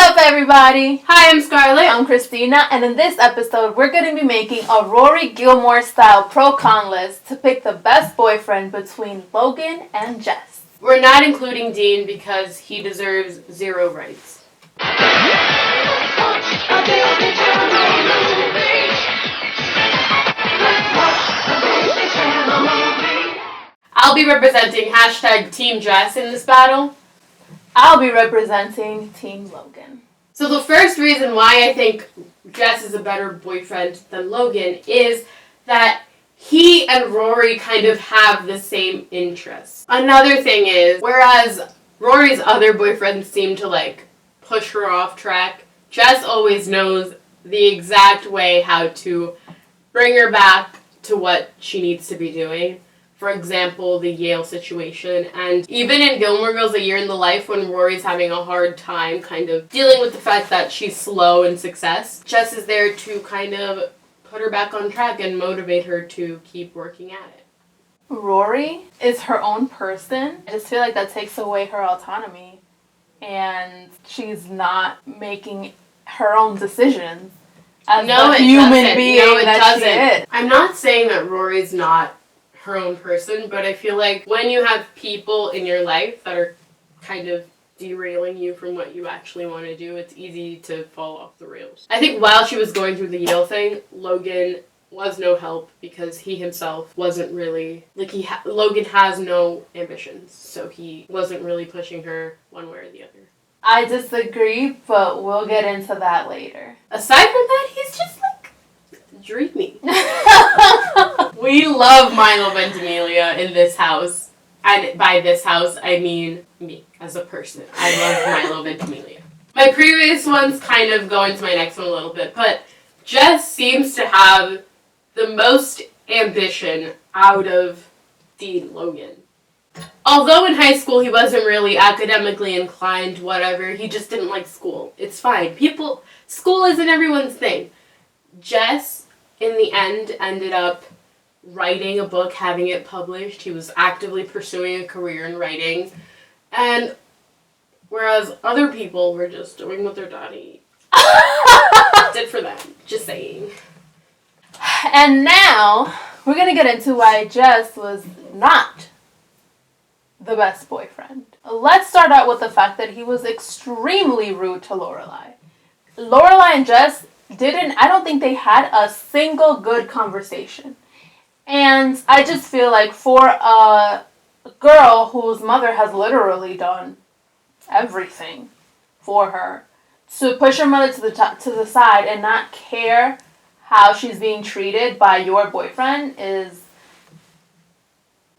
up, everybody? Hi, I'm Scarlett. I'm Christina, and in this episode, we're going to be making a Rory Gilmore style pro-con list to pick the best boyfriend between Logan and Jess. We're not including Dean because he deserves zero rights. I'll be representing hashtag Team Jess in this battle. I'll be representing Team Logan. So the first reason why I think Jess is a better boyfriend than Logan is that he and Rory kind of have the same interests. Another thing is, whereas Rory's other boyfriends seem to push her off track, Jess always knows the exact way how to bring her back to what she needs to be doing. For example, the Yale situation. And even in Gilmore Girls, A Year in the Life, when Rory's having a hard time kind of dealing with the fact that she's slow in success, Jess is there to kind of put her back on track and motivate her to keep working at it. Rory is her own person. I just feel like that takes away her autonomy, and she's not making her own decisions as the human being that she is. I'm not saying that Rory's not her own person, but I feel like when you have people in your life that are kind of derailing you from what you actually want to do, it's easy to fall off the rails. I think while she was going through the Yale thing, Logan was no help because he himself wasn't really, Logan has no ambitions, so he wasn't really pushing her one way or the other. I disagree, but we'll get into that later. Aside from that, he's just dreamy. We love Milo Ventimiglia in this house. And by this house, I mean me as a person. I love Milo Ventimiglia. My previous ones kind of go into my next one a little bit, but Jess seems to have the most ambition out of Dean Logan. Although in high school he wasn't really academically inclined, whatever, he just didn't like school. It's fine. School isn't everyone's thing. Jess, in the end, ended up writing a book, having it published. He was actively pursuing a career in writing. And whereas other people were just doing what their daddy did for them. Just saying. And now, we're going to get into why Jess was not the best boyfriend. Let's start out with the fact that he was extremely rude to LORELAI. LORELAI and Jess I don't think they had a single good conversation. And I just feel like for a girl whose mother has literally done everything for her, to push her mother to the side and not care how she's being treated by your boyfriend is...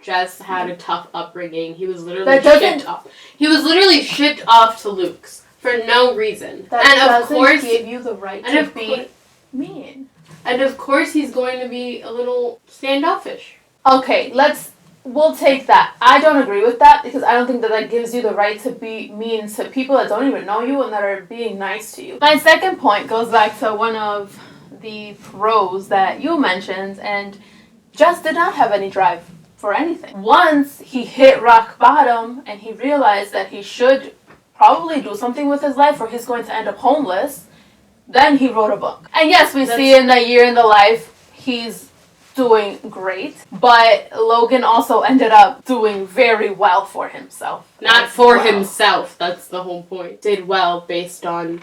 Jess had a tough upbringing. He was literally shipped off to Luke's for no reason. That doesn't give you the right to be mean. And of course he's going to be a little standoffish. Okay, we'll take that. I don't agree with that because I don't think that gives you the right to be mean to people that don't even know you and that are being nice to you. My second point goes back to one of the pros that you mentioned, and Jess did not have any drive for anything. Once he hit rock bottom and he realized that he should probably do something with his life or he's going to end up homeless, then he wrote a book. And yes, we see in The Year in the Life, he's doing great, but Logan also ended up doing very well for himself. Not for himself, that's the whole point. Did well based on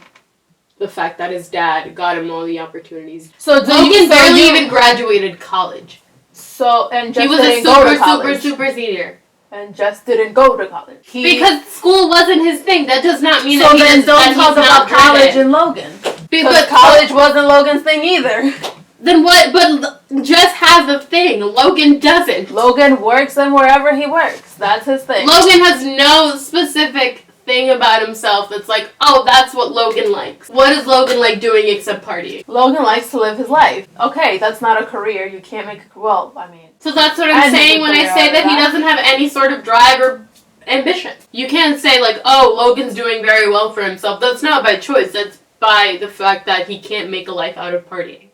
the fact that his dad got him all the opportunities. So Logan barely even graduated college. And Jess he was a super senior. And Jess didn't go to college. Because school wasn't his thing. That does not mean so then don't talk about college and Logan. Because college wasn't Logan's thing either. Then what? But Jess has a thing. Logan doesn't. Logan works and wherever he works. That's his thing. Logan has no specific thing about himself that's like, oh, that's what Logan likes. What does Logan like doing except partying? Logan likes to live his life. Okay, that's not a career. You can't make So that's what I'm saying when I say that he doesn't have any sort of drive or ambition. You can't say oh, Logan's doing very well for himself. That's not by choice. That's by the fact that he can't make a life out of partying.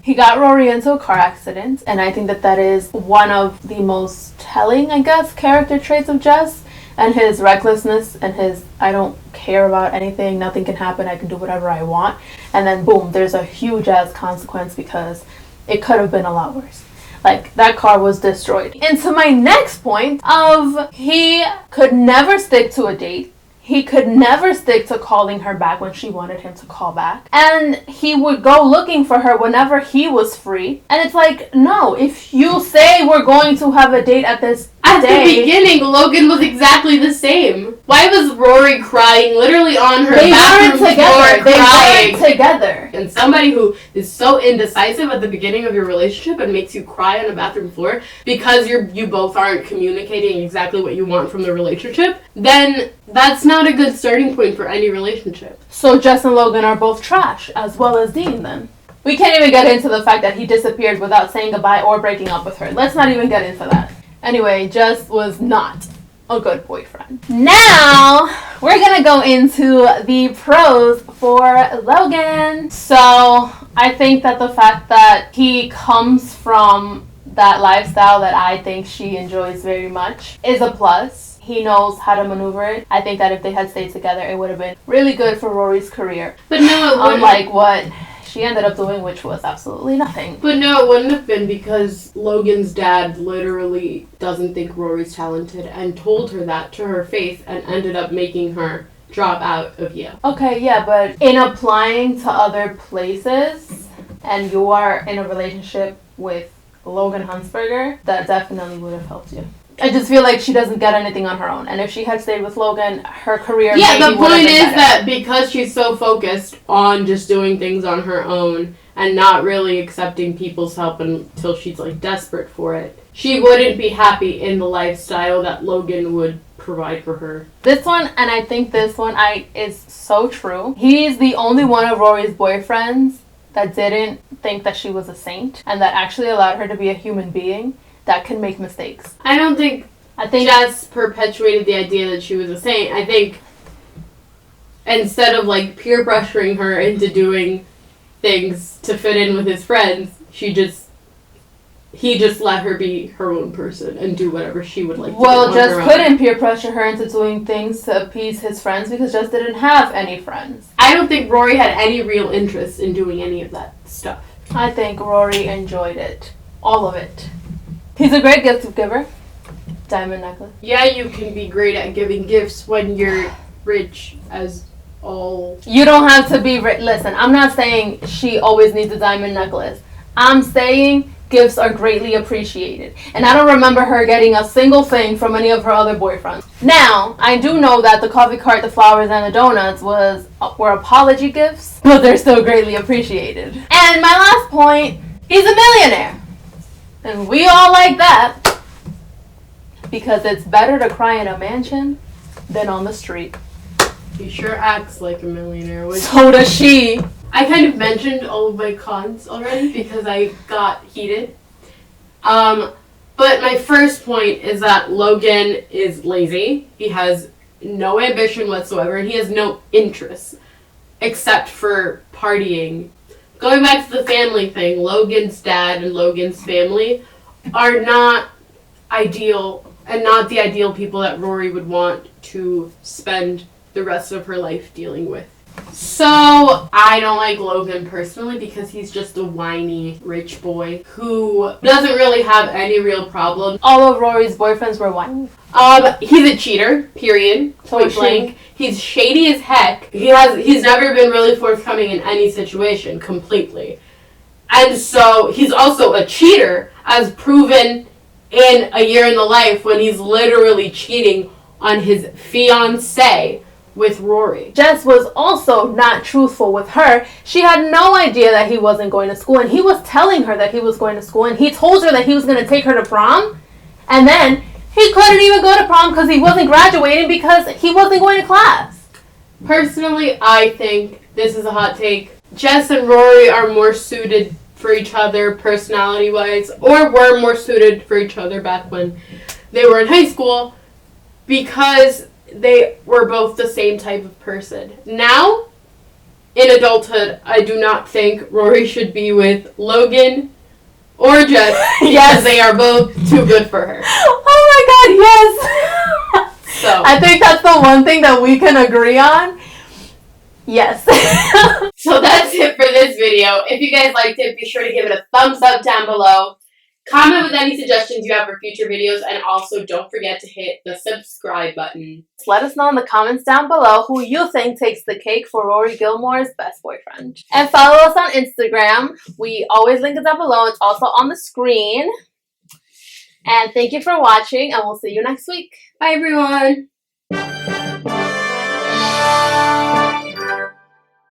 He got Rory into a car accident, and I think that is one of the most telling, character traits of Jess. and his recklessness and his I don't care about anything, nothing can happen, I can do whatever I want, and then boom, there's a huge ass consequence because it could have been a lot worse. Like, that car was destroyed. And to my next point of he could never stick to a date. He could never stick to calling her back when she wanted him to call back. And he would go looking for her whenever he was free. And it's like, no, if you say we're going to have a date at this At day, the beginning, Logan was exactly the same. Why was Rory crying literally on her bathroom floor crying? They weren't together. And somebody who is so indecisive at the beginning of your relationship and makes you cry on a bathroom floor because you both aren't communicating exactly what you want from the relationship, then that's not a good starting point for any relationship. So Jess and Logan are both trash, as well as Dean then. We can't even get into the fact that he disappeared without saying goodbye or breaking up with her. Let's not even get into that. Anyway, Jess was not a good boyfriend. Now, we're gonna go into the pros for Logan. So, I think that the fact that he comes from that lifestyle that I think she enjoys very much is a plus. He knows how to maneuver it. I think that if they had stayed together, it would have been really good for Rory's career. But no, it wouldn't. Unlike what she ended up doing, which was absolutely nothing. But no, it wouldn't have been because Logan's dad literally doesn't think Rory's talented and told her that to her face and ended up making her drop out of Yale. Okay, yeah, but in applying to other places and you are in a relationship with Logan Huntsberger, that definitely would have helped you. I just feel like she doesn't get anything on her own. And if she had stayed with Logan, her career Yeah, maybe the point is better. that because she's so focused on just doing things on her own and not really accepting people's help until she's like desperate for it, she wouldn't be happy in the lifestyle that Logan would provide for her. This one, and I think this one is so true. He's the only one of Rory's boyfriends that didn't think that she was a saint and that actually allowed her to be a human being that can make mistakes. I think Jess perpetuated the idea that she was a saint. I think instead of like peer pressuring her into doing things to fit in with his friends, he just let her be her own person and do whatever she would like to do. Well, Jess couldn't peer pressure her into doing things to appease his friends because Jess didn't have any friends. I don't think Rory had any real interest in doing any of that stuff. I think Rory enjoyed it. All of it. He's a great gift giver. Diamond necklace. Yeah, you can be great at giving gifts when you're rich as all. You don't have to be rich. Listen, I'm not saying she always needs a diamond necklace. I'm saying gifts are greatly appreciated. And I don't remember her getting a single thing from any of her other boyfriends. Now, I do know that the coffee cart, the flowers, and the donuts were apology gifts, but they're still greatly appreciated. And my last point, he's a millionaire. And we all like that. Because it's better to cry in a mansion than on the street. He sure acts like a millionaire. So does she. I kind of mentioned all of my cons already because I got heated. But my first point is that Logan is lazy. He has no ambition whatsoever and he has no interest except for partying. Going back to the family thing, Logan's dad and Logan's family are not ideal and not the ideal people that Rory would want to spend the rest of her life dealing with. So, I don't like Logan personally because he's just a whiny rich boy who doesn't really have any real problems. All of Rory's boyfriends were whiny. He's a cheater, period. Point blank. He's shady as heck. He's never been really forthcoming in any situation, completely. And so, he's also a cheater, as proven in A Year in the Life when he's literally cheating on his fiancée with Rory. Jess was also not truthful with her. She had no idea that he wasn't going to school, and he was telling her that he was going to school, and he told her that he was going to take her to prom, and then he couldn't even go to prom because he wasn't graduating because he wasn't going to class. Personally, I think, this is a hot take, Jess and Rory are more suited for each other personality-wise, or were more suited for each other back when they were in high school, because they were both the same type of person. Now, in adulthood, I do not think Rory should be with Logan or Jess because they are both too good for her. Oh my god, yes! So I think that's the one thing that we can agree on. Yes. So that's it for this video. If you guys liked it, be sure to give it a thumbs up down below. Comment with any suggestions you have for future videos, and also don't forget to hit the subscribe button. Let us know in the comments down below who you think takes the cake for Rory Gilmore's best boyfriend. And follow us on Instagram. We always link it down below. It's also on the screen. And thank you for watching, and we'll see you next week. Bye, everyone.